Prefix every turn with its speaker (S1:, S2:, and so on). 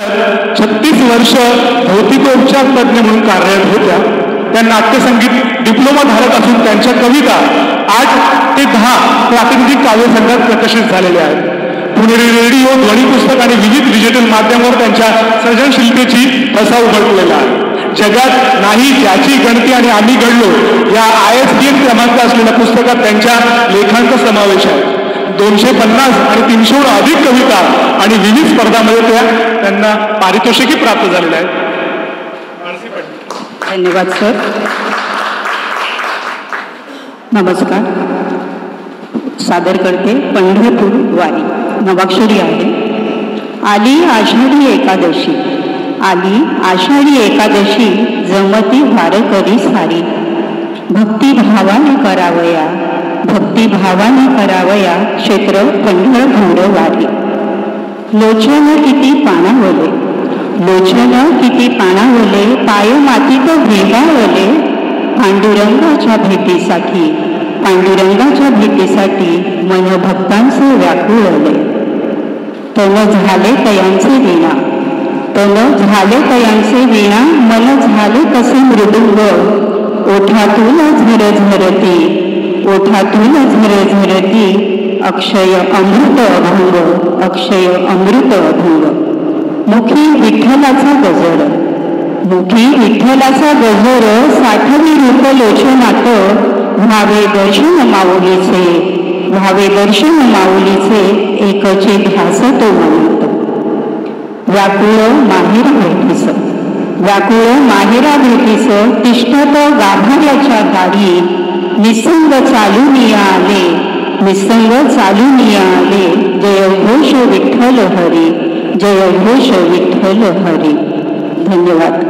S1: 36 वर्ष भौतिकोपचार तज्ज्ञ म्हणून कार्यरत होत्या. त्या नाट्यसंगीत डिप्लोमा धारक असून त्यांच्या कविता 8 ते 10 प्रातिनिधिक काव्यसंघात प्रकाशित झालेल्या आहेत. पुणेरी रेडिओ, ध्वनी पुस्तक आणि विविध डिजिटल माध्यमावर त्यांच्या सर्जनशीलतेची ठसा उमटलेला आहे. जगात नाही ज्याची गणती आणि आम्ही घडलो या ISBN क्रमांक असलेल्या पुस्तकात त्यांच्या लेखांचा समावेश आहे. 250 आणि 300 अधिक कविता आणि विविध स्पर्धांमध्ये त्यांना पारितोषिकही प्राप्त झालेले आहेत.
S2: धन्यवाद सर. नमस्कार. सादर करते पंढरपूर वारी. नवाक्षरी आहे. आली आषाढी एकादशी, आली आषाढी एकादशी, जमती वारकरी सारी. भक्तिभावाने करावया, भक्तिभावाने करावया, क्षेत्र पंढरपूर वारी. लोचन किती पाणावले, लोचन किती पाणावले, पाय मातीत भेगावले, पांडुरंगाच्या भेटीसाठी, पांडुरंगाच्या भेटीसाठी मन भक्तांचे व्याकुळले. तन झाले तयांचे विणा, तन झाले तयांचे विणा, मन झाले तसे मृदुंग. ओठातून झरझरती, ओठातून झरझरती, अक्षय अमृत अभंग, अक्षय अमृत अभंग. मुखी विठ्ठलाचा गजर, मुखी विठ्ठलाचा गजर, साठवी रूप लोचनात, व्हावे दर्शन माऊलीचे, व्हावे दर्शन माऊलीचे, एकचे ध्यास तो म्हणत. व्याकुळ माहेरा भेटीस, व्याकुळ माहेरा भेटीस, तिष्ठत गाभाऱ्याच्या दारी. निसंग चालून आले, निसंग चालून आले, जय घोष विठ्ठल हरी, जय घोष विठ्ठल हरी. धन्यवाद.